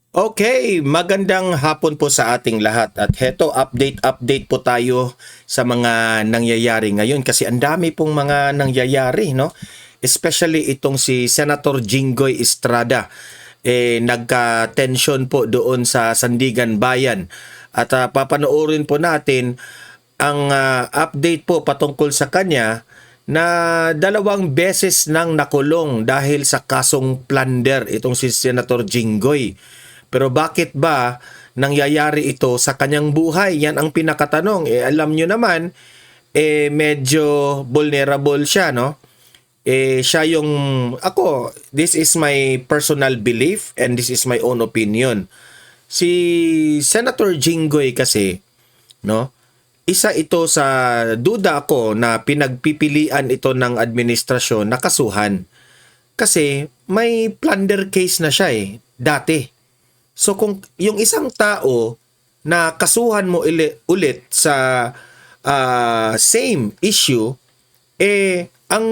Okay, magandang hapon po sa ating lahat at heto update po tayo sa mga nangyayari ngayon kasi ang dami pong mga nangyayari, no? Especially itong si Senator Jinggoy Estrada nagka-tension po doon sa Sandigan Bayan at papanoorin po natin ang update po patungkol sa kanya na 2 beses nang nakulong dahil sa kasong plunder itong si Senator Jinggoy. Pero bakit ba nangyayari ito sa kanyang buhay? Yan ang pinakatanong. Alam nyo naman, medyo vulnerable siya, no? Siya yung, this is my personal belief and this is my own opinion. Si Senator Jinggoy kasi, no? Isa ito sa duda ako na pinagpipilian ito ng administrasyon na kasuhan. Kasi may plunder case na siya dati. So kung yung isang tao na kasuhan mo ulit sa same issue, ang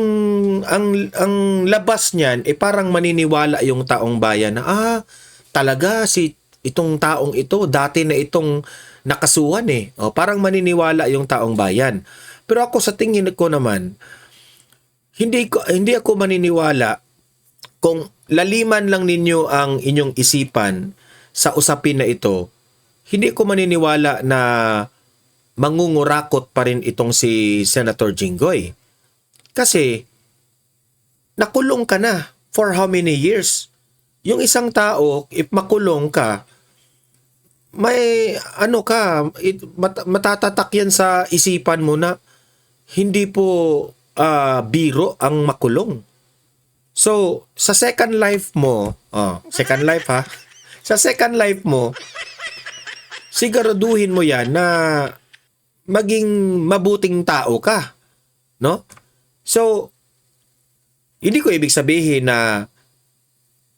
labas niyan parang maniniwala yung taong bayan na talaga si itong taong ito dati na itong nakasuhan O parang maniniwala yung taong bayan. Pero ako sa tingin ko naman, hindi ako maniniwala kung laliman lang ninyo ang inyong isipan sa usapin na ito. Hindi ko maniniwala na mangungurakot pa rin itong si Senator Jinggoy. Kasi nakulong ka na for how many years? Yung isang tao, if makulong ka, may matatatak yan sa isipan mo na hindi po biro ang makulong. So, sa second life mo, second life ha, sa second life mo, siguraduhin mo yan na maging mabuting tao ka. No? So, hindi ko ibig sabihin na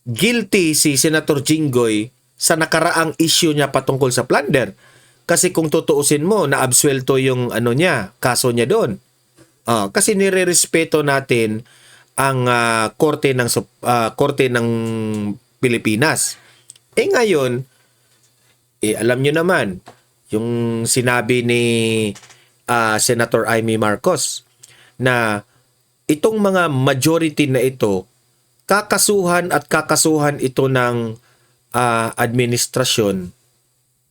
guilty si Senator Jinggoy sa nakaraang issue niya patungkol sa plunder. Kasi kung tutuusin mo, naabsuelto yung kaso niya doon. Kasi nire-respeto natin ang korte ng Pilipinas. Ngayon, alam nyo naman, yung sinabi ni Senator Amy Marcos na itong mga majority na ito, kakasuhan ito ng administrasyon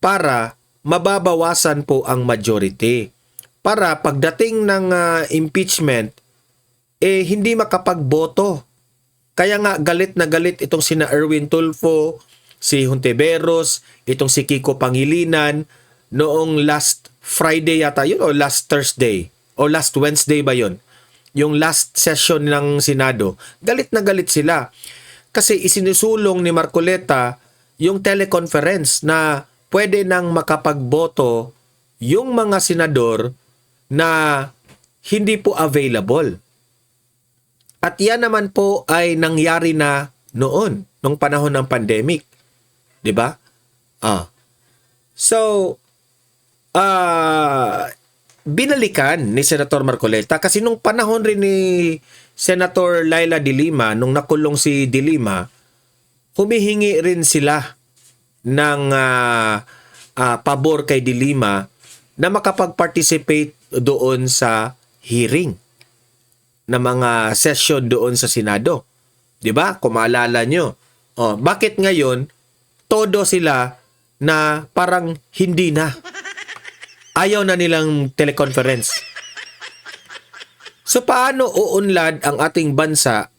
para mababawasan po ang majority. Para pagdating ng impeachment, hindi makapagboto. Kaya nga galit na galit itong sina Erwin Tulfo, si Hontiveros, itong si Kiko Pangilinan, noong last Friday yata yun o last Thursday o last Wednesday ba yun? Yung last session ng Senado. Galit na galit sila. Kasi isinusulong ni Marcoleta yung teleconference na pwede nang makapagboto yung mga senador na hindi po available. At yan naman po ay nangyari na noon, nung panahon ng pandemic. 'Di ba? So, binalikan ni Senator Marcoleta kasi nung panahon rin ni Senator Laila de Lima, nung nakulong si de Lima, humihingi rin sila ng pabor kay de Lima na makapag-participate doon sa hearing na mga session doon sa Senado. 'Di ba? Kung maalala nyo. Bakit ngayon todo sila na parang hindi na? Ayaw na nilang teleconference. So paano uunlad ang ating bansa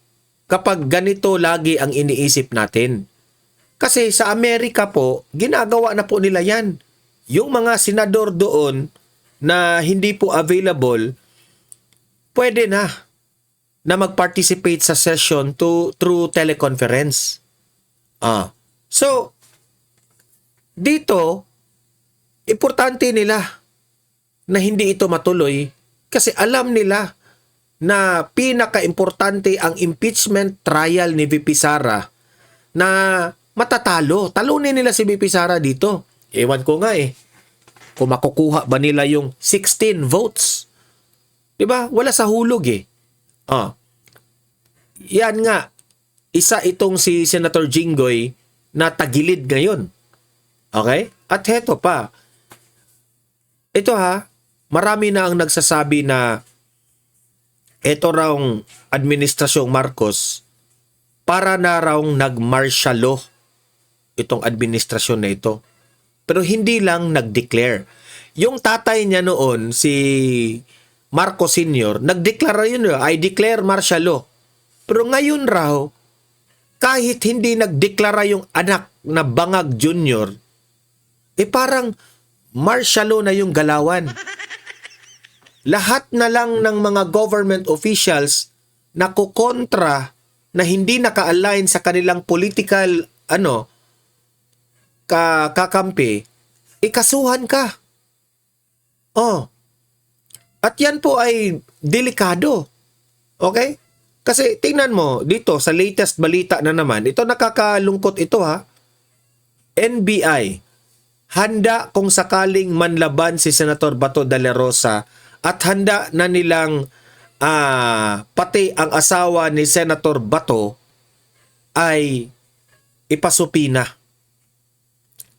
kapag ganito lagi ang iniisip natin? Kasi sa Amerika po, ginagawa na po nila yan. Yung mga senador doon na hindi po available, pwede na mag-participate sa session through teleconference. So, dito, importante nila na hindi ito matuloy kasi alam nila na pinaka-importante ang impeachment trial ni VP Sara na matatalo. Talunin nila si VP Sara dito. Ewan ko nga kung makukuha ba nila yung 16 votes. 'Di ba? Wala sa hulog Yan nga, isa itong si Senator Jinggoy na tagilid ngayon. Okay? At heto pa. Ito marami na ang nagsasabi na ito raw administrasyong Marcos para na raw nag-martial law itong administrasyon na ito. Pero hindi lang nag-declare. Yung tatay niya noon, si Marcos Sr., nag-declare yun, I declare martial law. Pero ngayon raw, kahit hindi nag-declare yung anak na Bangag Jr., parang martial law na yung galawan. Lahat na lang ng mga government officials na kukontra na hindi naka-align sa kanilang political kakampi, ikasuhan ka. At yan po ay delikado. Okay? Kasi tingnan mo dito sa latest balita na naman, ito nakakalungkot ito NBI handa kung sakaling manlaban si Senator Bato de la Rosa at handa na nilang pati ang asawa ni Senator Bato ay ipasupina.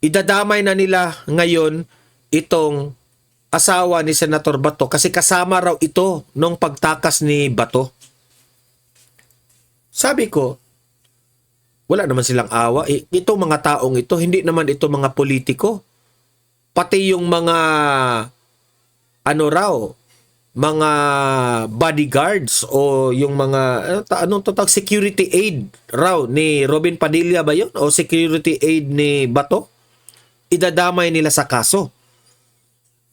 Idadamay na nila ngayon itong asawa ni Senator Bato kasi kasama raw ito nung pagtakas ni Bato. Sabi ko, wala naman silang awa. Itong mga taong ito, hindi naman ito mga politiko. Pati yung mga mga bodyguards o yung mga security aid raw ni Robin Padilla ba yun? O security aid ni Bato? Idadamay nila sa kaso.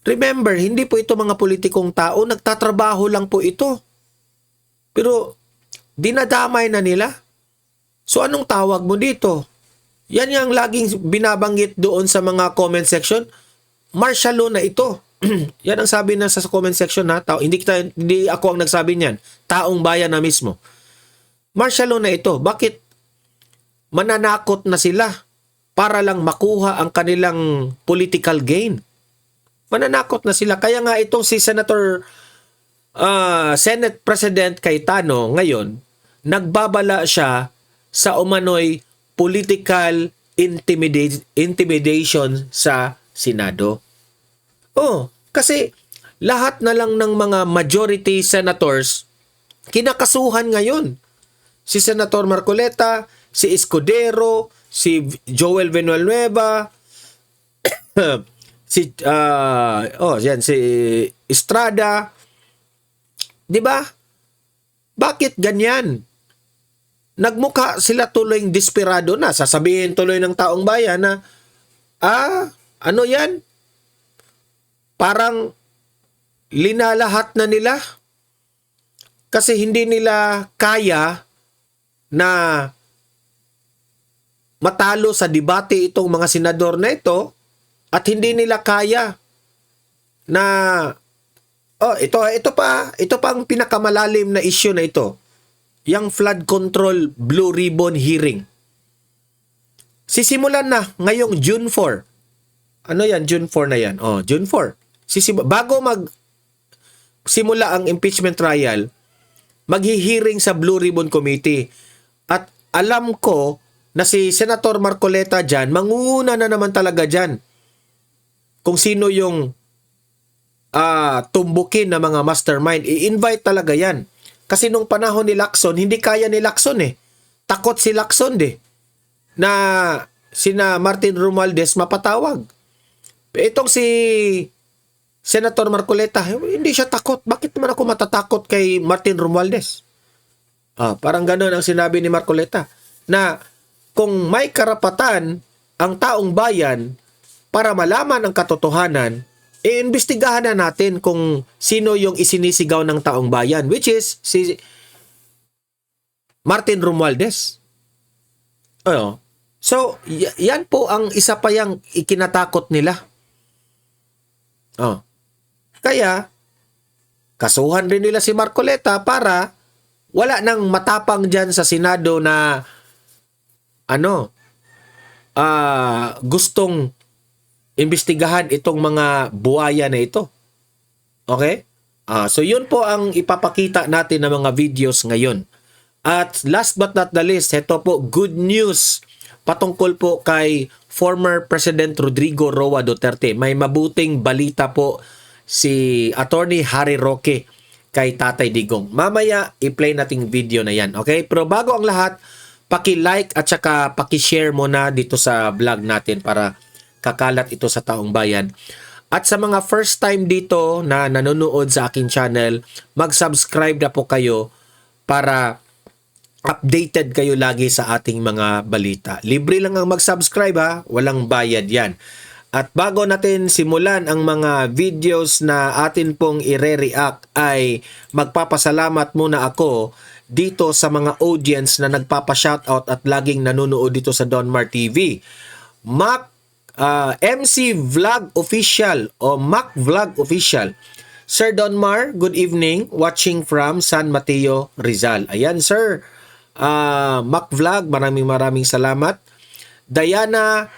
Remember, hindi po ito mga politikong tao, nagtatrabaho lang po ito. Pero dinadamay na nila. So anong tawag mo dito? Yan yung laging binabanggit doon sa mga comment section. Martial law na ito. Yan ang sabi na sa comment section hindi ako ang nagsabi niyan. Taong bayan na mismo. Martial law na ito. Bakit mananakot na sila para lang makuha ang kanilang political gain? Mananakot na sila. Kaya nga itong si Senator Senate President Cayetano ngayon, nagbabala siya sa umano'y political intimidation sa Senado. Kasi lahat na lang ng mga majority senators kinakasuhan ngayon. Si Senator Marcoleta, si Escudero, si Joel Villanueva, si Estrada. 'Di ba? Bakit ganyan? Nagmukha sila tuloy desperado na. Sasabihin tuloy ng taong bayan na, ano yan? Parang linalahat na nila. Kasi hindi nila kaya na matalo sa debate itong mga senador na ito at hindi nila kaya na ito pa ang pinakamalalim na issue na ito. Yang flood control Blue Ribbon hearing. Sisimulan na ngayong June 4. Ano yan? June 4 na yan. June 4. Bago simula ang impeachment trial, maghihearing sa Blue Ribbon Committee. At alam ko na si Senator Marcoleta dyan, mangunguna na naman talaga dyan. Kung sino yung tumbukin na mga mastermind. I-invite talaga yan. Kasi nung panahon ni Lacson, hindi kaya ni Lacson Takot si Lacson na sina Martin Romualdez mapatawag. Itong si Senator Marcoleta, hindi siya takot. Bakit naman ako matatakot kay Martin Romualdez? Parang gano'n ang sinabi ni Marcoleta. Na kung may karapatan ang taong bayan para malaman ang katotohanan, iimbestigahan na natin kung sino yung isinisigaw ng taong bayan, which is si Martin Romualdez. So, yan po ang isa pa yung ikinatakot nila. Kaya, kasuhan rin nila si Marcoleta para wala nang matapang dyan sa Senado na gustong imbestigahan itong mga buhaya na ito. Okay? So yun po ang ipapakita natin ng mga videos ngayon. At last but not the least, ito po good news patungkol po kay former President Rodrigo Roa Duterte. May mabuting balita po si Attorney Harry Roque kay Tatay Digong. Mamaya, i-play nating video na yan. Okay? Pero bago ang lahat, paki-like at saka paki-share muna dito sa vlog natin para kakalat ito sa taong bayan. At sa mga first time dito na nanonood sa akin channel, mag-subscribe na po kayo para updated kayo lagi sa ating mga balita. Libre lang ang mag-subscribe ha, walang bayad yan. At bago natin simulan ang mga videos na atin pong ire-react ay magpapasalamat muna ako dito sa mga audience na nagpapa-shoutout at laging nanonood dito sa Donmar TV. MC Vlog Official o Mac Vlog Official. Sir Donmar, good evening. Watching from San Mateo, Rizal. Ayan sir. Mac Vlog, maraming salamat. Diana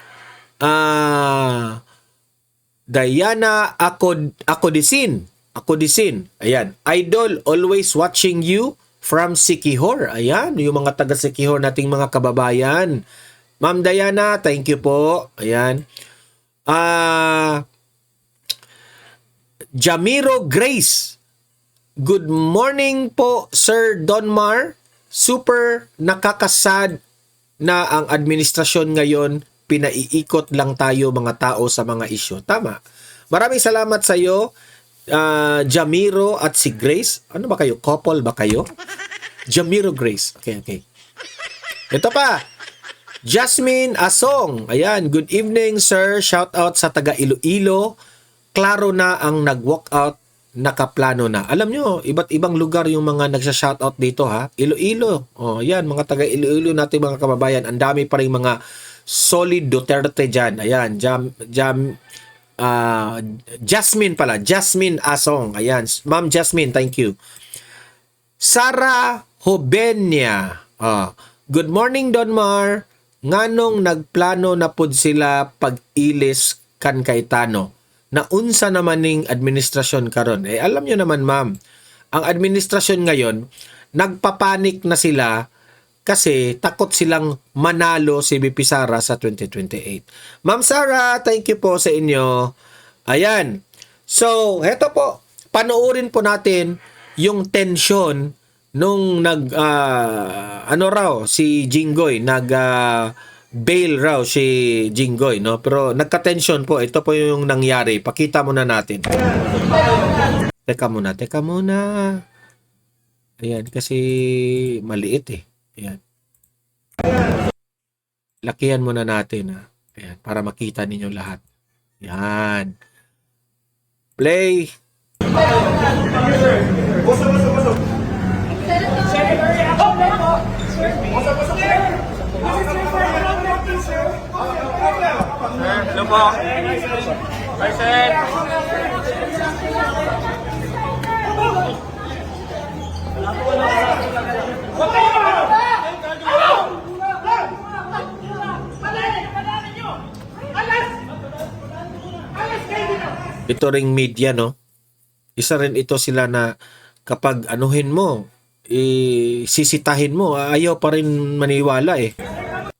Akodisin. Ayan. Idol, always watching you from Siquijor. Ayan, yung mga taga Siquijor nating mga kababayan. Ma'am Diana, thank you po. Ayan. Jamiro Grace. Good morning po, Sir Donmar. Super nakakasad na ang administrasyon ngayon, pinaiikot lang tayo mga tao sa mga isyu. Tama. Maraming salamat sa iyo, Jamiro at si Grace. Ano ba kayo? Couple ba kayo? Jamiro Grace. Okay. Ito pa. Jasmine Asong. Ayan, good evening sir. Shout out sa taga Iloilo. Klaro na ang nag-walkout, nakaplano na. Alam nyo, iba't ibang lugar yung mga nagsha-shoutout dito ha. Iloilo. Oh, yan, mga taga Iloilo natin mga kababayan. Ang dami pa rin mga solid Duterte dyan. Ayan, Jasmine pala. Jasmine Asong. Ayan, Ma'am Jasmine, thank you. Sara Hobenia. Good morning, Donmar. Nganong nagplano na pud sila pag-ilis kan Cayetano? Naunsa naman ning administrasyon karon? Alam nyo naman ma'am, ang administrasyon ngayon, nagpapanik na sila kasi takot silang manalo si BP Sara sa 2028. Ma'am Sara, thank you po sa inyo. Ayan. So, heto po, panoorin po natin yung tensyon nung si Jinggoy, bail raw si Jinggoy, no? Pero nagka-tension po. Ito po yung nangyari. Pakita muna natin. Teka muna. Ayan, kasi maliit eh. Ayan. Lakihan muna natin, ha? Ayan, para makita ninyo lahat. Ayan. Play. Hello po. Present. Ito ring media, no? Isa rin ito sila na kapag anuhin mo, sisitahin mo, ayaw pa rin maniwala eh.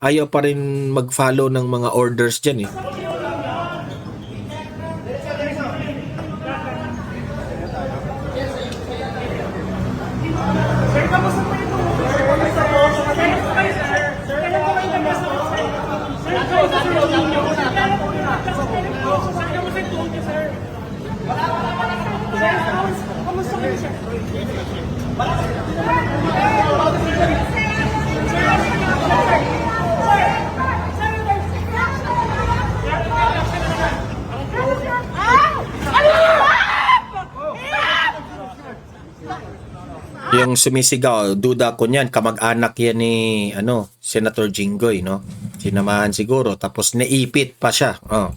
Ayaw pa rin mag-follow ng mga orders dyan eh. Yung sumisigaw, duda ko niyan, kamag-anak yan ni Senator Jinggoy, no? Sinamahan siguro, tapos naipit pa siya. Oh.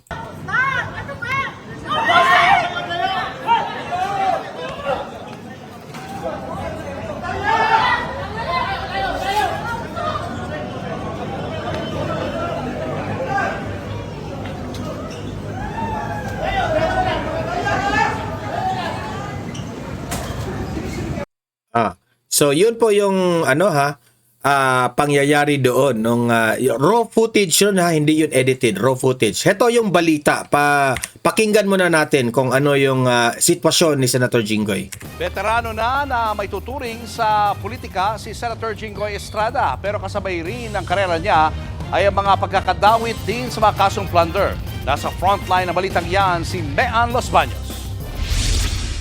So yun po yung pangyayari doon nung raw footage yun ha, hindi yun edited, raw footage. Heto yung balita, pakinggan muna natin kung ano yung sitwasyon ni Senator Jinggoy. Veterano na may tuturing sa politika si Senator Jinggoy Estrada, pero kasabay rin ang karera niya ay ang mga pagkakadawit din sa mga kasong plunder. Nasa frontline ng balitang yan si Mean Los Baños.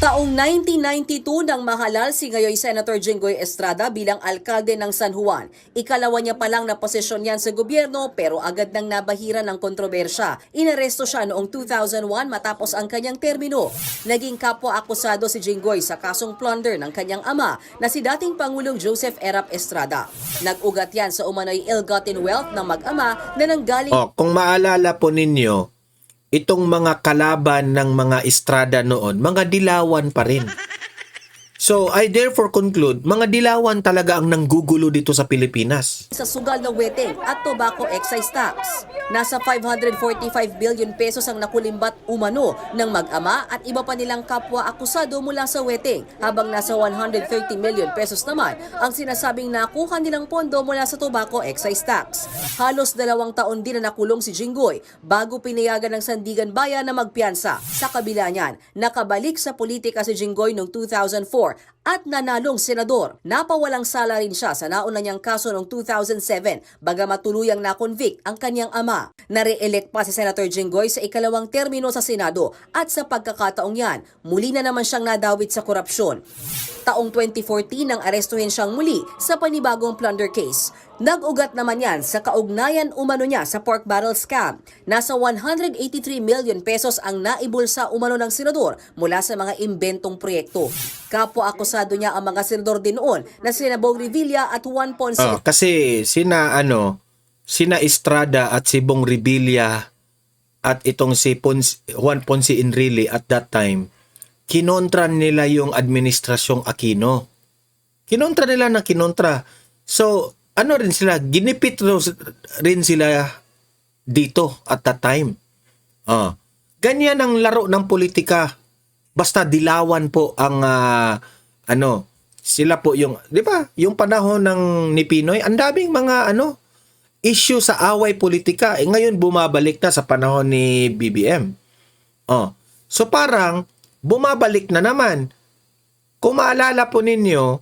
Taong 1992 nang mahalal si ngayon Senator Jinggoy Estrada bilang alkalde ng San Juan. Ikalawa niya pa lang na posisyon yan sa gobyerno pero agad nang nabahiran ng kontrobersya. Inaresto siya noong 2001 matapos ang kanyang termino. Naging kapwa-akusado si Jinggoy sa kasong plunder ng kanyang ama na si dating Pangulong Joseph Erap Estrada. Nag-ugat yan sa umano'y ill-gotten wealth ng mag-ama na nanggaling Kung maalala po ninyo, itong mga kalaban ng mga Estrada noon, mga dilawan pa rin. So, I therefore conclude, mga dilawan talaga ang nanggugulo dito sa Pilipinas. sa sugal na weteng at tobacco excise tax. Nasa 545 billion pesos ang nakulimbat umano ng mag-ama at iba pa nilang kapwa akusado mula sa weteng, habang nasa 130 million pesos naman ang sinasabing nakuha nilang pondo mula sa tobacco excise tax. Halos 2 taon din na nakulong si Jinggoy bago pinayagan ng Sandigan Bayan na magpiyansa. Sa kabila niyan, nakabalik sa politika si Jinggoy noong 2004 at nanalong senador. Napawalang sala rin siya sa nauna niyang kaso noong 2007 bagamat tuluyang na-convict ang kanyang ama. Nare-elect pa si Senator Jinggoy sa ikalawang termino sa Senado at sa pagkakataong yan, muli na naman siyang nadawit sa korupsyon. Taong 2014 nang arestuhin siyang muli sa panibagong plunder case. Nag-ugat naman yan sa kaugnayan umano niya sa pork barrel scam. Nasa 183 million pesos ang naibulsa umano ng senador mula sa mga imbentong proyekto. Kapwa-akusado niya ang mga senador din noon na sina Bong Revilla at Juan Ponce. Kasi sina Estrada at si Bong Revilla at itong si Juan Ponce Enrile at that time, kinontra nila yung administrasyong Aquino. Kinontra nila na kinontra. So, ano rin sila, ginipit rin sila dito at that time. Ganyan ang laro ng politika. Basta dilawan po ang sila po yung, 'di ba? Yung panahon ng ni Pinoy, ang daming mga issue sa away politika. Ngayon bumabalik na sa panahon ni BBM. So parang bumabalik na naman. Kung maalala po ninyo,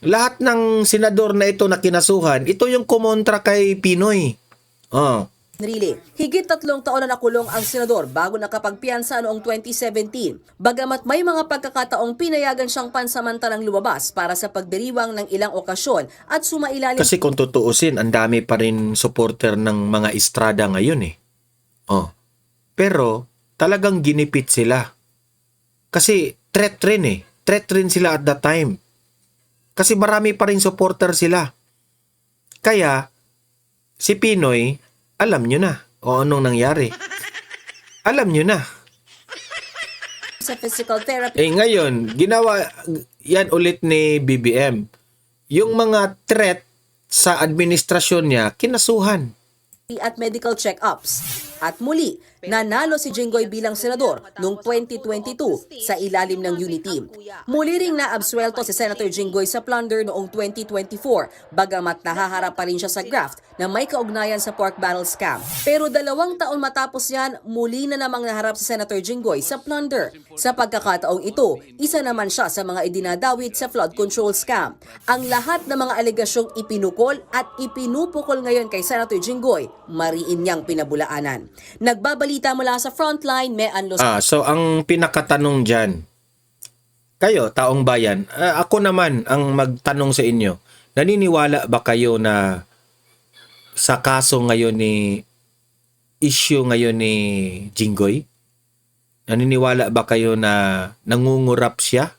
lahat ng senador na ito na kinasuhan, ito yung kumontra kay Pinoy. Enrile. Higit 3 taon na nakulong ang senador bago nakapagpiyansa noong 2017. Bagamat may mga pagkakataong pinayagan siyang pansamantalang lumabas para sa pagdiriwang ng ilang okasyon at sumailalim. Kasi kung tutuusin, ang dami pa rin supporter ng mga Estrada ngayon eh. Pero talagang ginipit sila. Kasi threat rin eh. Threat rin sila at that time. Kasi marami pa rin supporter sila. Kaya, si Pinoy, alam nyo na kung anong nangyari. Alam nyo na. Sa physical therapy. Ngayon, ginawa yan ulit ni BBM. Yung mga threat sa administrasyon niya, kinasuhan. At medical check-ups. At muli, nanalo si Jinggoy bilang senador noong 2022 sa ilalim ng Uniteam. Muli ring naabsuelto si Senator Jinggoy sa plunder noong 2024, bagamat nahaharap pa rin siya sa graft na may kaugnayan sa pork barrel scam. Pero 2 taon matapos yan, muli na namang naharap si Senator Jinggoy sa plunder. Sa pagkakataong ito, isa naman siya sa mga idinadawit sa flood control scam. Ang lahat ng mga alegasyong ipinukol at ipinupukol ngayon kay Senator Jinggoy, mariin niyang pinabulaanan. Nagbabalita mula sa Frontline, Mean Los... So ang pinakatanong dyan, kayo, taong bayan, ako naman ang magtanong sa inyo, naniniwala ba kayo na sa kaso ngayon issue ngayon ni Jinggoy? Naniniwala ba kayo na nangungurap siya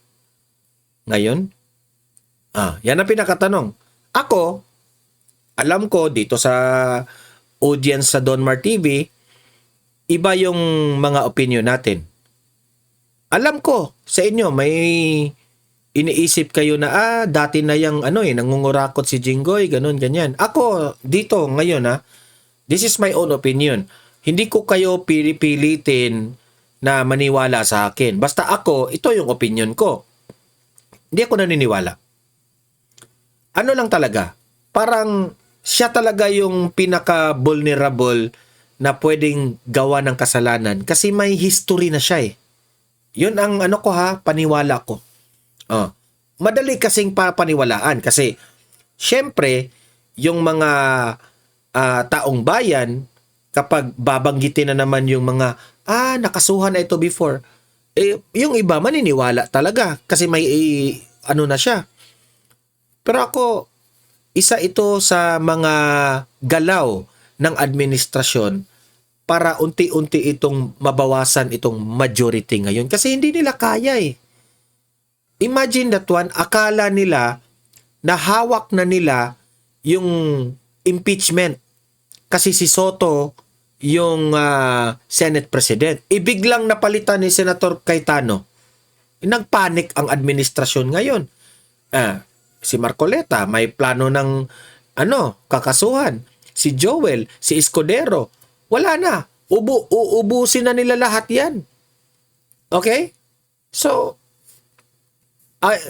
ngayon? Yan ang pinakatanong. Ako, alam ko dito sa audience sa Donmar TV, iba yung mga opinion natin. Alam ko sa inyo may iniisip kayo na dati na yung nangungurakot si Jinggoy, ganun ganyan. Ako dito ngayon this is my own opinion. Hindi ko kayo pilitin na maniwala sa akin. Basta ako, ito yung opinion ko. Hindi ako naniniwala. Ano lang talaga? parang siya talaga yung pinaka-vulnerable na pwedeng gawa ng kasalanan kasi may history na siya eh. Yun ang ano ko ha, paniwala ko. Madali kasing paniwalaan kasi syempre yung mga taong bayan kapag babanggitin na naman yung mga nakasuhan na ito before, yung iba maniniwala talaga kasi may ano na siya. Pero ako, isa ito sa mga galaw ng administrasyon para unti-unti itong mabawasan itong majority ngayon. Kasi hindi nila kaya eh. Imagine that one, akala nila na hawak na nila yung impeachment. Kasi si Soto yung Senate President. Biglang napalitan ni Senator Cayetano. Nagpanik ang administrasyon ngayon. Si Marcoleta may plano ng kakasuhan. Si Joel, si Escudero, wala na. Uubusin na nila lahat yan. Okay? So,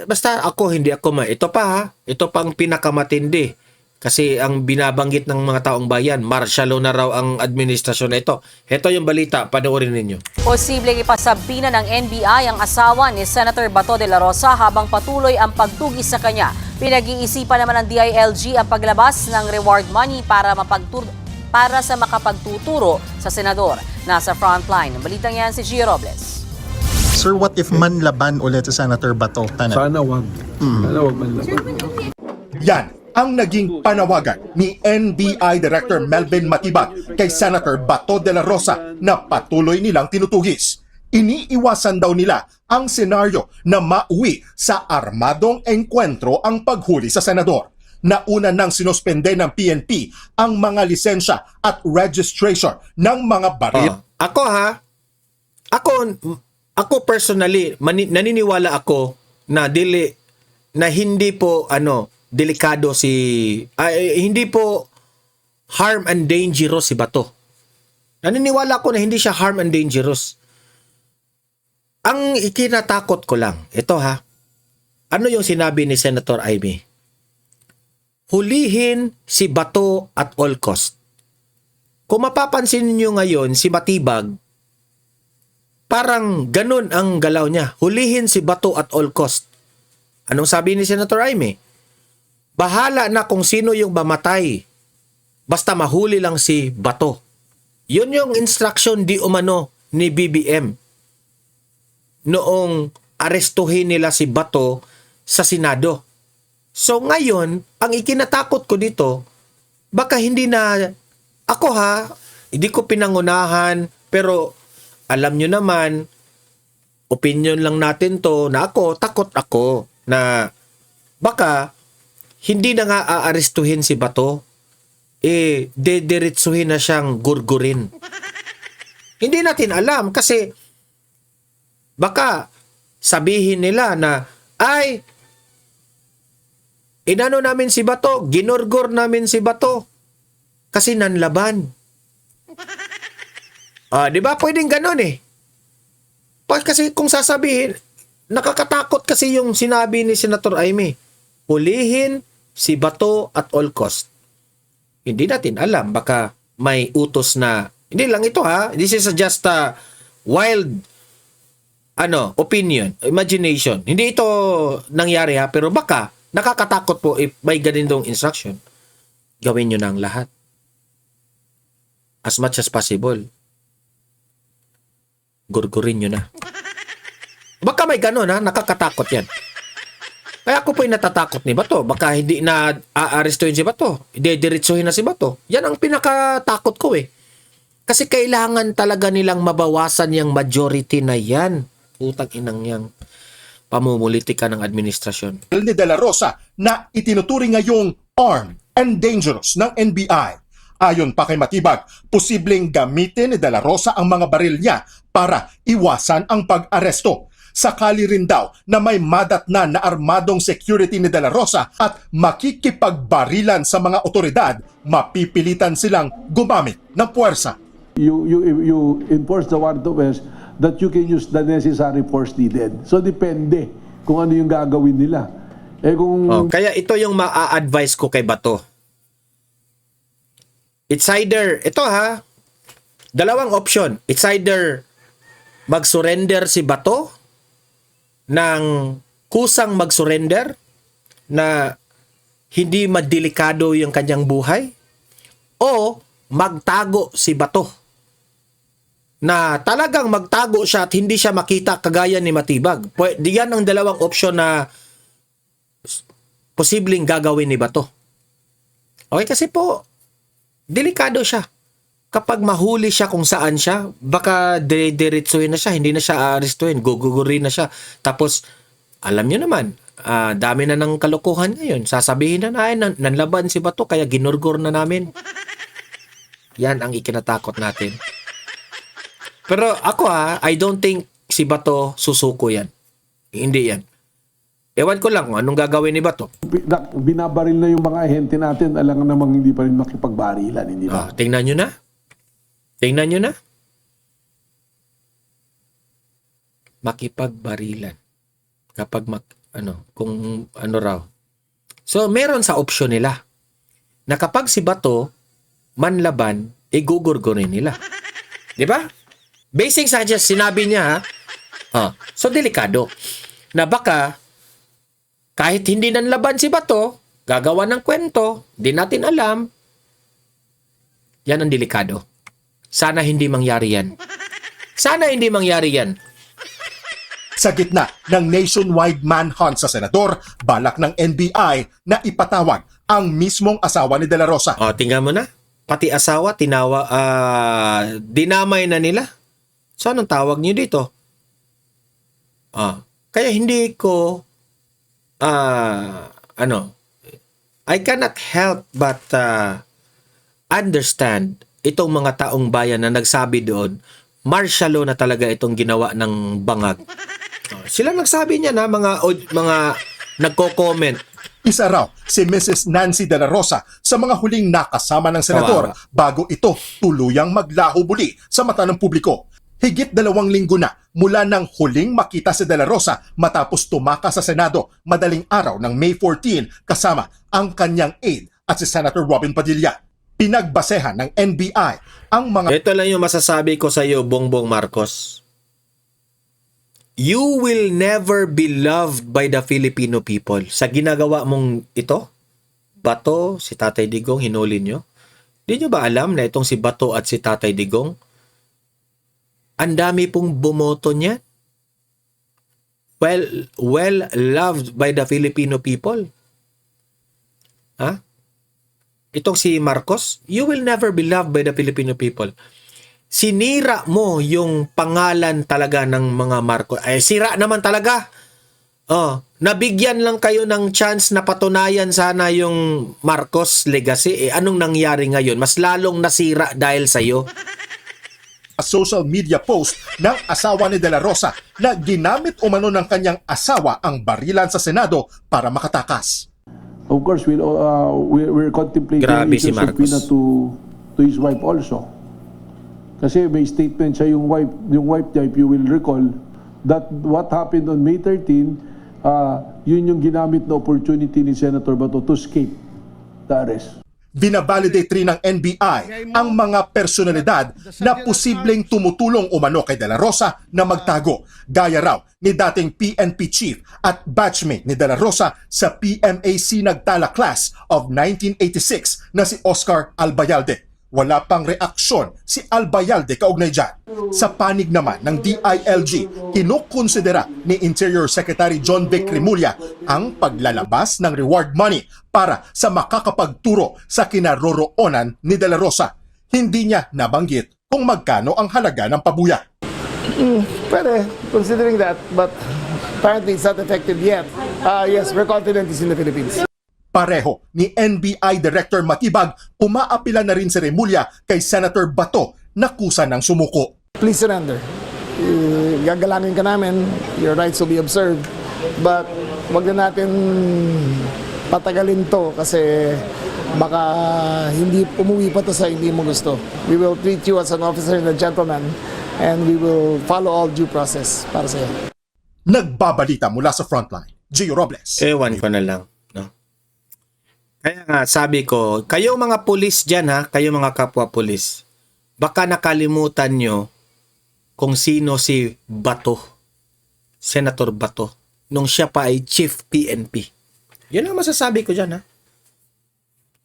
basta hindi ako ito pa ha. Ito pang pinakamatindi. Kasi ang binabanggit ng mga taong bayan, martial law na raw ang administrasyon na ito. Ito yung balita, panoorin ninyo. Posibleng ipasabina ng NBI ang asawa ni Senator Bato de la Rosa habang patuloy ang pagtugis sa kanya. Pinag-iisipan naman ng DILG ang paglabas ng reward money para sa makapagtuturo sa senador. Nasa frontline ng balitang yan si Gio Robles. Sir, what if manlaban ulit si Senator Bato? Sana wag. Sana wag man laban. Yan ang naging panawagan ni NBI Director Melvin Matibag kay Senator Bato de la Rosa na patuloy nilang tinutugis. Iniiwasan daw nila ang senaryo na mauwi sa armadong engkwentro ang paghuli sa senador. Nauna nang sinuspende ng PNP ang mga lisensya at registration ng mga baril. Ako personally, naniniwala ako na hindi po delikado hindi po harm and dangerous si Bato. Naniniwala ko na hindi siya harm and dangerous. Ang ikinatakot ko lang, ito ha, ano yung sinabi ni Senator Amy? Hulihin si Bato at all cost. Kung mapapansin niyo ngayon, si Matibag, parang ganun ang galaw niya. Hulihin si Bato at all cost. Anong sabi ni Senator Amy? Bahala na kung sino yung mamatay. Basta mahuli lang si Bato. Yun yung instruction di umano ni BBM. Noong arestuhin nila si Bato sa Senado. So ngayon, ang ikinatakot ko dito, baka hindi na, hindi ko pinangunahan, pero alam nyo naman, opinion lang natin to, na takot ako, na baka hindi na nga aarestuhin si Bato, dediretsuhin na siyang gurgurin. Hindi natin alam kasi baka sabihin nila na, inano namin si Bato, ginurgur namin si Bato kasi nanlaban. Di ba? Pwedeng ganun eh. Kasi kung sasabihin, nakakatakot kasi yung sinabi ni Senator Amy, hulihin si Bato at all cost. Hindi natin alam. Baka may utos na, hindi lang ito ha, this is just a wild opinion, imagination. Hindi ito nangyari ha, pero baka nakakatakot po if may ganitong instruction. Gawin nyo ng lahat. As much as possible. Gurgurin nyo na. Baka may ganun ha, nakakatakot yan. Kaya ako po yung natatakot ni Bato. Baka hindi na aarestuhin si Bato. Didiretsuhin na si Bato. Yan ang pinakatakot ko eh. Kasi kailangan talaga nilang mabawasan yung majority na yan. Putang inang yang pamumulitika ng administrasyon. Ni De La Rosa na itinuturing ngayong armed and dangerous ng NBI. Ayon pa kay Matibag, posibleng gamitin ni De La Rosa ang mga baril niya para iwasan ang pag-aresto. Sakali rin daw na may madatnan na armadong security ni De La Rosa at makikipagbarilan sa mga otoridad, mapipilitan silang gumamit ng puwersa. You enforce the warrant of arrest that you can use the necessary force needed. So depende kung ano yung gagawin nila. Kung kaya ito yung ma-advise ko kay Bato. It's either, ito ha, dalawang option. It's either mag-surrender si Bato ng kusang mag-surrender na hindi madelikado yung kanyang buhay o magtago si Bato na talagang magtago siya at hindi siya makita kagaya ni Matibag. Pwede yan ang dalawang option na posibleng gagawin ni Bato. Okay, kasi po, delikado siya. Kapag mahuli siya kung saan siya, baka diretsuhin na siya, hindi na siya aarestuhin, gugugurin na siya. Tapos, alam nyo naman, dami na ng kalokohan ngayon. Sasabihin na nanlaban si Bato, kaya ginurgur na namin. Yan ang ikinatakot natin. Pero ako I don't think si Bato susuko yan. Hindi yan. Ewan ko lang kung anong gagawin ni Bato. Binabaril na yung mga ahente natin, alam namang hindi pa rin makipagbarilan, hindi ba? Tingnan nyo na. Tingnan nyo na. Makipagbarilan. Kapag kung ano raw. So, meron sa option nila na kapag si Bato manlaban, igugurgurin nila. Di ba? Basing sa just sinabi niya, so delikado. Na baka, kahit hindi nanlaban si Bato, gagawa ng kwento, di natin alam, yan ang delikado. Sana hindi mangyari yan. Sana hindi mangyari yan. Sa gitna ng nationwide manhunt sa senador, balak ng NBI na ipatawag ang mismong asawa ni De La Rosa. Tingnan mo na. Pati asawa, dinamay na nila. So, anong tawag niyo dito? Kaya hindi ko, I cannot help but understand itong mga taong bayan na nagsabi doon, martial law na talaga itong ginawa ng bangag. Sila nagsabi niya na mga nagko-comment. Isa raw si Mrs. Nancy De La Rosa sa mga huling nakasama ng senador bago ito tuluyang maglaho muli sa mata ng publiko. Higit 2 linggo na mula nang huling makita si De La Rosa matapos tumakas sa Senado madaling araw ng May 14 kasama ang kanyang aide at si Senator Robin Padilla. Pinagbasehan ng NBI ang mga... Ito lang yung masasabi ko sa iyo, Bongbong Marcos. You will never be loved by the Filipino people. Sa ginagawa mong ito, Bato, si Tatay Digong, hinuli nyo. Di nyo ba alam na itong si Bato at si Tatay Digong, ang dami pong bumoto niya? Well loved by the Filipino people. Itong si Marcos, you will never be loved by the Filipino people. Sinira mo yung pangalan talaga ng mga Marcos. Sira naman talaga. Nabigyan lang kayo ng chance na patunayan sana yung Marcos legacy. Anong nangyari ngayon? Mas lalong nasira dahil sa'yo. social media post ng asawa ni De La Rosa na ginamit umano ng kanyang asawa ang barilan sa Senado para makatakas. Of course, we're contemplating Grabe si issues of Marcos. subpoena to his wife also. Kasi may statement siya yung wife niya, if you will recall, that what happened on May 13, yun yung ginamit na opportunity ni Senator Bato to escape the arrest. Binabalidate rin ng NBI ang mga personalidad na posibleng tumutulong umano kay De La Rosa na magtago, gaya raw ni dating PNP chief at batchmate ni De La Rosa sa PMAC Nagtala class of 1986 na si Oscar Albayalde. Wala pang reaksyon si Albayalde kaugnay dyan. Sa panig naman ng DILG, kinukonsidera ni Interior Secretary John Vic Remulla ang paglalabas ng reward money para sa makakapagturo sa kinaroroonan ni De La Rosa. Hindi niya nabanggit kung magkano ang halaga ng pabuya. Pwede, considering that, but apparently it's not effective yet. Yes, we're confident it's in the Philippines. Pareho ni NBI Director Matibag, umaapila na rin si Remulla kay Senator Bato na kusa ng sumuko. Please surrender. Gagalangin ka namin, your rights will be observed, but wag na natin patagalin to kasi baka hindi umuwi pa to sa hindi mo gusto. We will treat you as an officer and a gentleman and we will follow all due process para sa iyo. Nagbabalita mula sa frontline, Gio Robles. Ewan ko na lang. No? Kaya nga, sabi ko, kayo mga pulis dyan ha, kayo mga kapwa pulis, baka nakalimutan nyo kung sino si Bato, Senator Bato, nung siya pa ay Chief PNP. Yun ang masasabi ko dyan ha.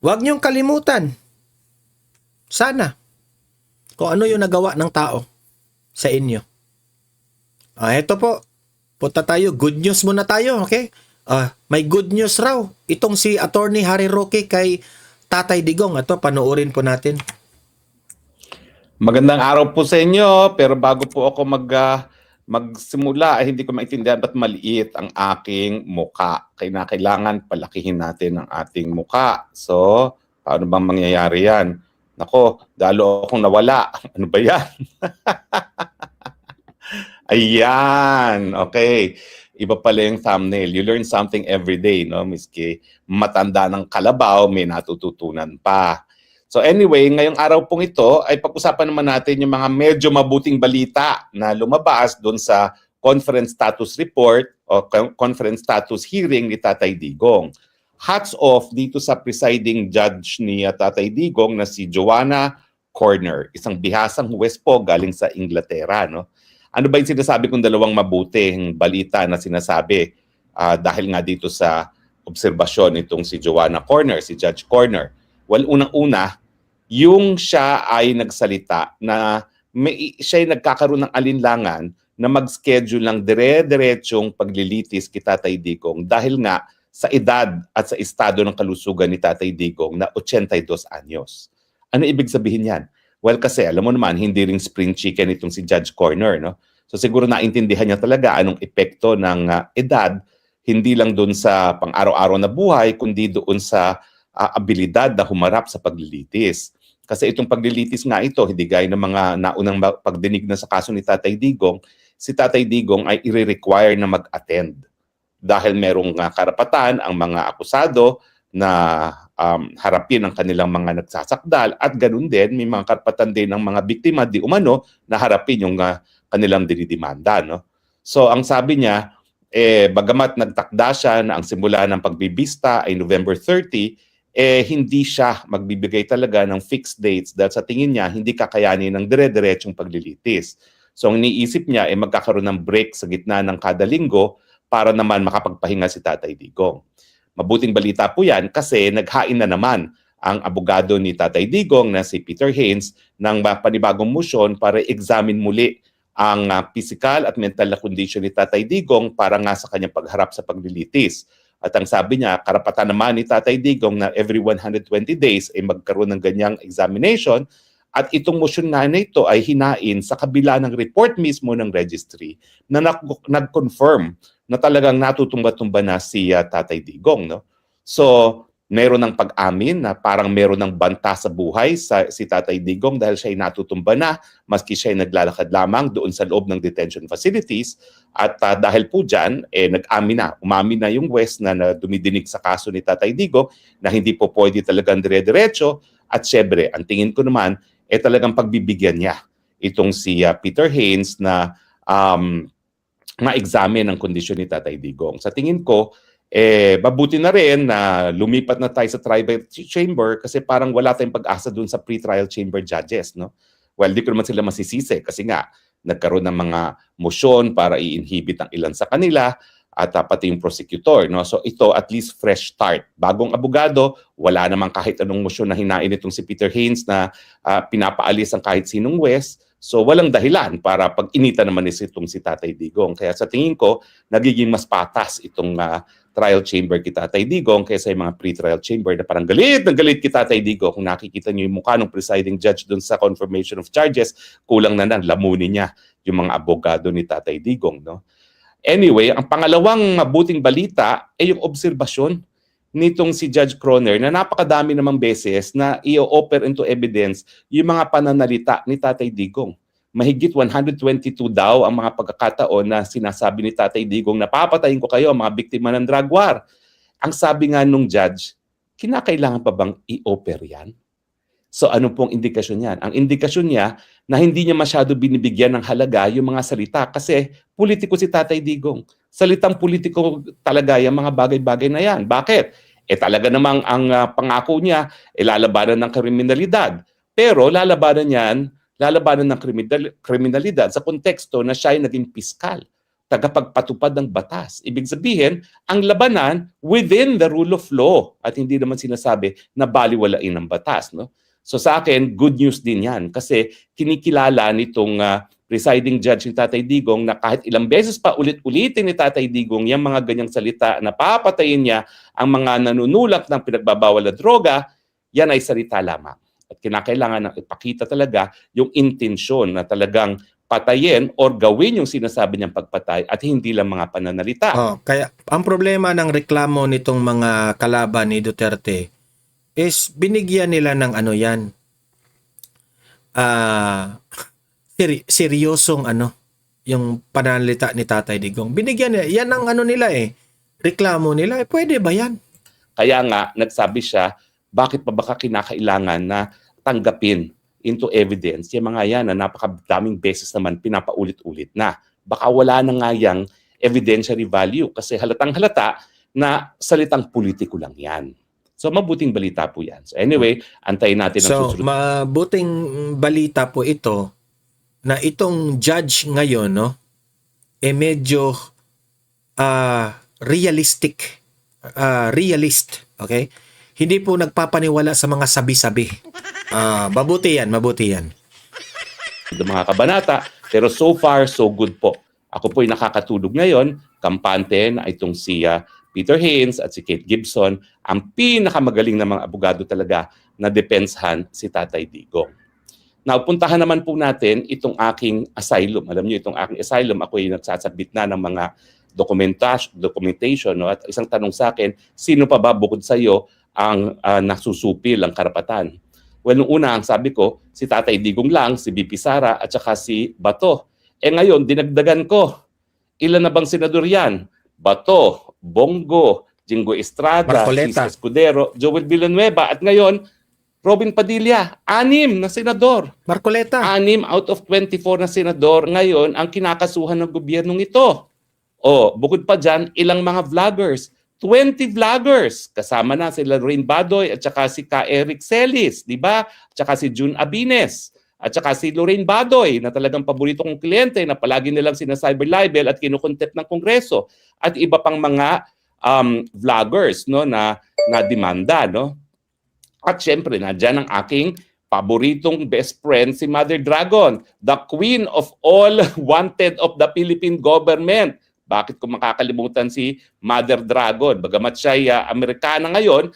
Huwag nyong kalimutan. Sana. Kung ano yung nagawa ng tao sa inyo. Eto po. Punta tayo. Good news muna tayo, okay? May good news raw. Itong si Attorney Harry Roque kay Tatay Digong. Ito, panoorin po natin. Magandang araw po sa inyo, pero bago po ako magsimula, ay hindi ko maintindihan ba't maliit ang aking muka. Kailangan palakihin natin ang ating muka. So, paano bang mangyayari yan? Nako, dalo akong nawala. Ano ba yan? Ayan, okay. Iba pala yung thumbnail. You learn something every day, no? Miski matanda ng kalabaw, may natututunan pa. So anyway, ngayong araw pong ito ay pag-usapan naman natin yung mga medyo mabuting balita na lumabas doon sa conference status report o conference status hearing ni Tatay Digong. Hats off dito sa presiding judge ni Tatay Digong na si Joanna Corner, isang bihasang huwes po galing sa Inglaterra, no? Ano ba yung sinasabi kong dalawang mabuting balita na sinasabi dahil nga dito sa obserbasyon nitong si Joanna Corner, si Judge Corner? Well, unang-una, yung siya ay nagsalita na siya ay nagkakaroon ng alinlangan na mag-schedule ng dire-diretsong paglilitis kay Tatay Digong dahil nga sa edad at sa estado ng kalusugan ni Tatay Digong na 82 anyos. Ano ibig sabihin yan? Well, kasi alam mo naman, hindi rin spring chicken itong si Judge Corner, no? So siguro naintindihan niya talaga anong epekto ng edad, hindi lang doon sa pang-araw-araw na buhay, kundi doon sa abilidad na humarap sa paglilitis. Kasi itong paglilitis nga ito, hindi gaya ng mga naunang pagdinig na sa kaso ni Tatay Digong, si Tatay Digong ay i-require na mag-attend. Dahil merong karapatan ang mga akusado na harapin ang kanilang mga nagsasakdal at ganoon din, may mga karapatan din ng mga biktima di umano na harapin yung kanilang dinidimanda. No? So ang sabi niya, bagamat nagtakda siya na ang simula ng pagbibista ay November 30, hindi siya magbibigay talaga ng fixed dates dahil sa tingin niya hindi kakayanin ng dire-diretsong paglilitis. So ang iniisip niya ay magkakaroon ng break sa gitna ng kada linggo para naman makapagpahinga si Tatay Digong. Mabuting balita po yan kasi naghain na naman ang abogado ni Tatay Digong na si Peter Haynes ng panibagong motion para examine muli ang physical at mental na condition ni Tatay Digong para nga sa kanyang pagharap sa paglilitis. At ang sabi niya, karapatan naman ni Tatay Digong na every 120 days ay magkaroon ng ganyang examination. At itong motion nga na ito ay hinain sa kabila ng report mismo ng registry na nag-confirm na talagang natutumba-tumba na si Tatay Digong. No? So, meron ng pag-amin na parang meron ng banta sa buhay si Tatay Digong dahil siya ay natutumba na maski siya ay naglalakad lamang doon sa loob ng detention facilities. At dahil po dyan, umamin na yung West na dumidinig sa kaso ni Tatay Digong na hindi po pwede talagang dire-diretso. At syempre, ang tingin ko naman, talagang pagbibigyan niya itong si Peter Haynes na ma-examine ang kondisyon ni Tatay Digong. Sa tingin ko, mabuti na rin na lumipat na tayo sa trial chamber kasi parang wala tayong pag-asa dun sa pre-trial chamber judges. No? Well, di ko naman sila masisisi kasi nga nagkaroon ng mga motion para i-inhibit ang ilan sa kanila at pati yung prosecutor. No? So ito at least fresh start. Bagong abogado, wala namang kahit anong motion na hinain itong si Peter Haynes na pinapaalis ang kahit sinong West. So walang dahilan para pag-inita naman itong si Tatay Digong. Kaya sa tingin ko, nagiging mas patas itong trial chamber kay Tatay Digong kaysa yung mga pre-trial chamber na parang galit kay Tatay Digong. Kung nakikita niyo yung mukha ng presiding judge dun sa confirmation of charges, kulang na lamunin niya yung mga abogado ni Tatay Digong. No? Anyway, ang pangalawang mabuting balita ay yung obserbasyon nitong si Judge Croner na napakadami namang beses na i-offer into evidence yung mga pananalita ni Tatay Digong. Mahigit 122 daw ang mga pagkakataon na sinasabi ni Tatay Digong na papatayin ko kayo mga biktima ng drug war. Ang sabi nga nung judge, kinakailangan pa bang i-offer yan? So ano pong indikasyon yan? Ang indikasyon niya na hindi niya masyado binibigyan ng halaga yung mga salita kasi politiko si Tatay Digong. Salitang politiko talaga yung mga bagay-bagay na yan. Bakit? Talaga namang ang pangako niya, lalabanan ng kriminalidad. Pero lalabanan ng kriminalidad sa konteksto na siya ay naging piskal, tagapagpatupad ng batas. Ibig sabihin, ang labanan within the rule of law at hindi naman sinasabi na baliwalain ng batas. No? So sa akin, good news din yan kasi kinikilala nitong presiding judge ni Tatay Digong na kahit ilang beses pa ulit-ulitin ni Tatay Digong yung mga ganyang salita na papatayin niya ang mga nanunulak ng pinagbabawal na droga, yan ay salita lamang. At kinakailangan na ipakita talaga yung intensyon na talagang patayin or gawin yung sinasabi niyang pagpatay at hindi lang mga pananalita. Kaya ang problema ng reklamo nitong mga kalaban ni Duterte is binigyan nila ng ano yan, seryosong yung pananalita ni Tatay Digong. Binigyan nila, yan ang nila reklamo nila, pwede ba yan? Kaya nga, nagsabi siya, bakit pa baka kinakailangan na tanggapin into evidence yung mga yan na napakadaming beses naman pinapaulit-ulit na. Baka wala na nga yung evidentiary value kasi halatang-halata na salitang politiko lang yan. So mabuting balita po yan. So anyway, antayin natin ang susunod. So mabuting balita po ito na itong judge ngayon, no, medyo realist, okay? Hindi po nagpapaniwala sa mga sabi-sabi. Mabuti yan. Mga kabanata, pero so far, so good po. Ako po'y nakakatulog ngayon, kampante na itong si Peter Haynes at si Kate Gibson, ang pinakamagaling na mga abogado talaga na depensahan si Tatay Digong. Now, puntahan naman po natin itong aking asylum. Alam niyo, itong aking asylum, ako ay nagsasabit na ng mga documentation. No? At isang tanong sa akin, sino pa ba bukod sa iyo ang nasusupil ang karapatan? Well, nung una, ang sabi ko, si Tatay Digong lang, si BP Sara, at saka si Bato. Ngayon, dinagdagan ko. Ilan na bang senador yan? Bato, Bongo, Jingo Estrada, Marcoleta, Chis Escudero, Joel Villanueva, at ngayon, Robin Padilla, 6 na senador. Marcoleta. 6 out of 24 na senador ngayon ang kinakasuhan ng gobyernong ito. Bukod pa dyan, ilang mga vloggers. 20 vloggers. Kasama na si Lorraine Badoy at saka si Ka Eric Celis, di ba? At saka si June Abines. At saka si Lorraine Badoy na talagang paborito kong kliyente na palagi nilang sinacyber libel at kinukontempt ng Kongreso. At iba pang mga vloggers no, na demanda. No? At syempre, nandiyan ang aking paboritong best friend, si Mother Dragon, the queen of all wanted of the Philippine government. Bakit ko makakalimutan si Mother Dragon? Bagamat siya ay Amerikana ngayon,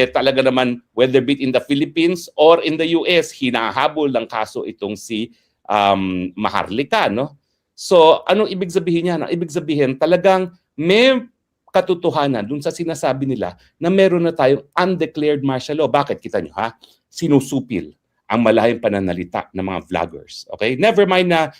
talaga naman, whether be it in the Philippines or in the US, hinahabol ng kaso itong si Maharlika. No? So, anong ibig sabihin niya? Ang ibig sabihin, talagang may katotohanan dun sa sinasabi nila na meron na tayong undeclared martial law. Bakit? Kita nyo ha? Sinusupil ang malahing pananalita ng mga vloggers. Okay? Never mind na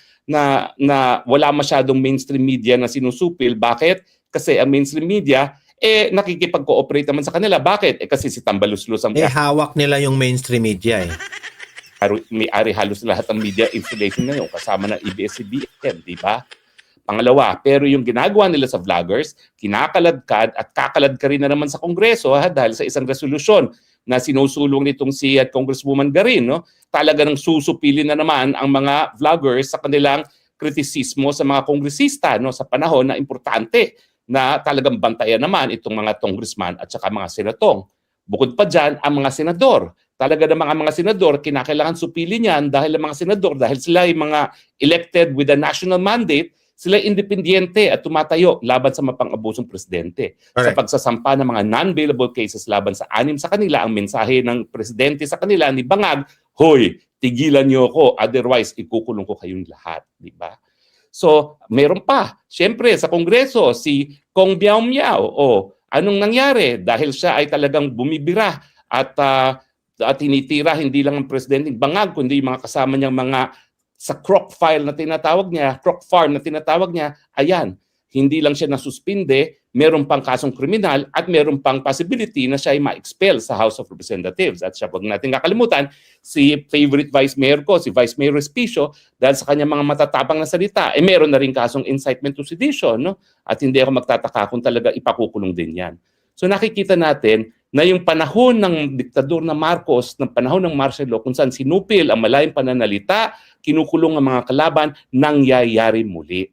wala masyadong mainstream media na sinusupil. Bakit? Kasi ang mainstream media nakikipag-cooperate naman sa kanila. Bakit? Kasi si Tambaluslos ang hawak nila yung mainstream media may-ari halos lahat ng media installation ngayon kasama ng ABS-CBN, di ba? Pangalawa, pero yung ginagawa nila sa vloggers, kinakaladkad at kakaladka rin na naman sa Kongreso dahil sa isang resolusyon na sinusulong nitong si Congresswoman Garin. No? Talaga nang susupilin na naman ang mga vloggers sa kanilang kritisismo sa mga kongresista no? Sa panahon na importante na talagang bantayan naman itong mga congressman at saka mga senatong. Bukod pa dyan, ang mga senador. Talaga namang ang mga senador, kinakailangan supilin yan dahil ang mga senador, dahil sila ay mga elected with a national mandate, sila independyente at tumatayo laban sa mapang-abusong presidente. Sa pagsasampa ng mga non-bailable cases laban sa 6 sa kanila, ang mensahe ng presidente sa kanila ni Bangag, hoy, tigilan niyo ako, otherwise ikukulong ko kayong lahat. Di ba? So, meron pa. Siyempre, sa Kongreso, si Kong Biao Miao, anong nangyari? Dahil siya ay talagang bumibira at tinitira hindi lang ang presidente Bangag, kundi yung mga kasama niyang mga sa croc farm na tinatawag niya, ayan, hindi lang siya nasuspinde, meron pang kasong kriminal at meron pang possibility na siya ay ma-expel sa House of Representatives. At siya, wag natin kakalimutan, si favorite Vice Mayor ko, si Vice Mayor Respicio, dahil sa kanyang mga matatapang na salita, meron na rin kasong incitement to sedition. No? At hindi ako magtataka kung talaga ipakukulong din yan. So nakikita natin na yung panahon ng diktador na Marcos, ng panahon ng martial law, kung saan sinupil ang malayang pananalita, kinukulong ang mga kalaban, nangyayari muli.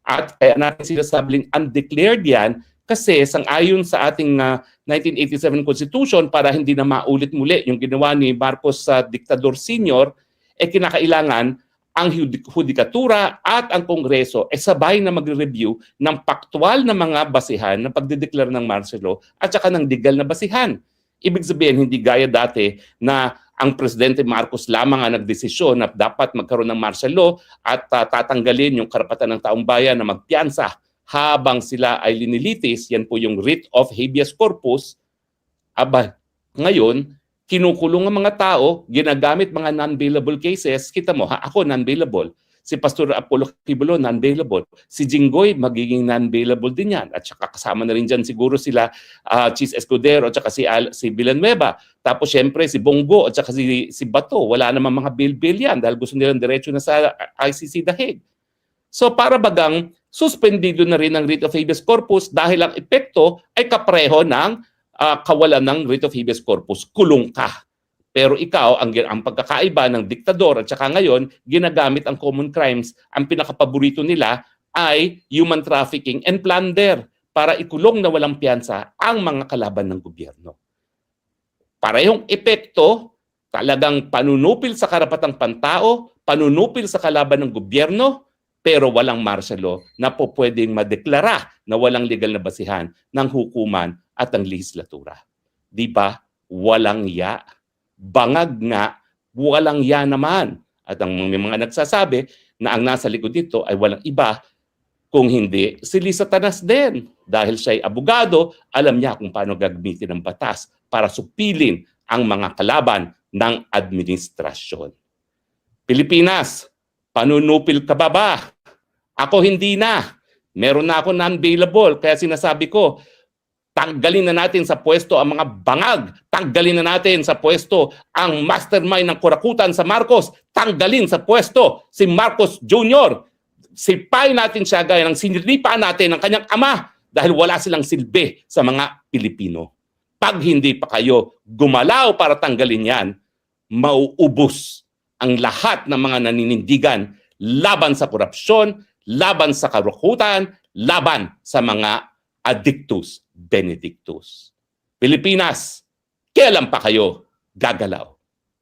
At kaya natin sinasabing undeclared yan kasi sang-ayon sa ating 1987 Constitution, para hindi na maulit muli yung ginawa ni Marcos sa diktador senior, kinakailangan ang hudikatura at ang Kongreso sabay na magre-review ng paktual na mga basihan ng pagdedeklara ng martial law at saka ng legal na basihan. Ibig sabihin, hindi gaya dati na ang Presidente Marcos lamang ang nagdesisyon na dapat magkaroon ng martial law at tatanggalin yung karapatan ng taong bayan na magpiyansa habang sila ay linilitis. Yan po yung writ of habeas corpus. Aba, ngayon, kinukulong ang mga tao, ginagamit mga non-bailable cases. Kita mo, ako non-bailable. Si Pastor Apollo Kibulo, non-bailable. Si Jinggoy, magiging non-bailable din yan. At saka kasama na rin dyan siguro sila Chis Escudero at saka si Villanueva. Tapos syempre si Bongo at saka si Bato. Wala namang mga bail-bail yan dahil gusto nilang diretso na sa ICC The Hague. So para bagang suspendido na rin ang writ of habeas corpus dahil ang epekto ay kapareho ng kawalan ng writ of habeas corpus, kulong ka. Pero ikaw, ang pagkakaiba ng diktador at saka ngayon, ginagamit ang common crimes, ang pinakapaborito nila ay human trafficking and plunder para ikulong na walang piyansa ang mga kalaban ng gobyerno. Parehong epekto, talagang panunupil sa karapatang pantao, panunupil sa kalaban ng gobyerno, pero walang martial law na po pwedeng madeklara na walang legal na basihan ng hukuman at ang legislatura. Di ba? Walang ya. Bangag nga, walang ya naman. At ang mga nagsasabi na ang nasa likod dito ay walang iba kung hindi si Lisa Tanas din. Dahil siya ay abogado, alam niya kung paano gagamitin ang batas para supilin ang mga kalaban ng administrasyon. Pilipinas, panunupil ka ba? Ako hindi na. Meron na ako non-bailable. Kaya sinasabi ko, tanggalin na natin sa pwesto ang mga bangag. Tanggalin na natin sa pwesto ang mastermind ng kurakutan sa Marcos. Tanggalin sa pwesto si Marcos Jr. Sipain natin siya gaya ng sinilipa natin ng kanyang ama dahil wala silang silbi sa mga Pilipino. Pag hindi pa kayo gumalaw para tanggalin yan, mauubos ang lahat ng mga naninindigan laban sa korupsyon, laban sa karukutan, laban sa mga addictus benedictus. Pilipinas, kailan pa kayo gagalaw?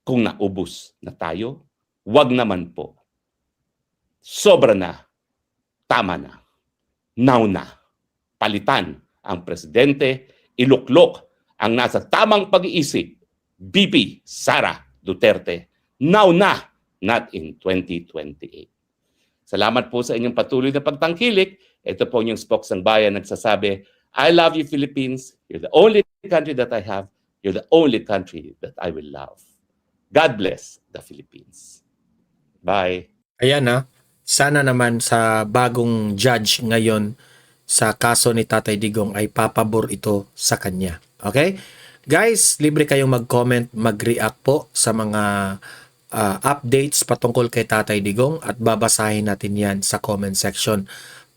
Kung naubos na tayo, wag naman po. Sobra na, tama na, now na. Palitan ang presidente, iluklok ang nasa tamang pag-iisip, BP Sara Duterte, now na, not in 2028. Salamat po sa inyong patuloy na pagtangkilik. Ito po yung Spokes ng Bayan nagsasabi, I love you, Philippines. You're the only country that I have. You're the only country that I will love. God bless the Philippines. Bye. Ayan sana naman sa bagong judge ngayon sa kaso ni Tatay Digong ay papabor ito sa kanya. Okay? Guys, libre kayong mag-comment, mag-react po sa mga updates patungkol kay Tatay Digong at babasahin natin yan sa comment section.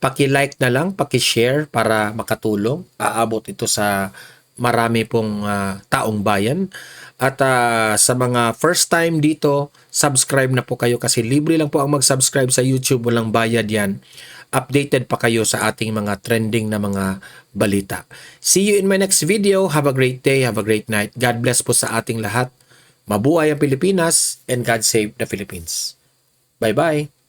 Paki-like na lang, paki-share para makatulong. Aabot ito sa marami pong taong bayan. At sa mga first time dito, subscribe na po kayo kasi libre lang po ang mag-subscribe sa YouTube. Walang bayad yan. Updated pa kayo sa ating mga trending na mga balita. See you in my next video. Have a great day. Have a great night. God bless po sa ating lahat. Mabuhay ang Pilipinas and God save the Philippines. Bye-bye.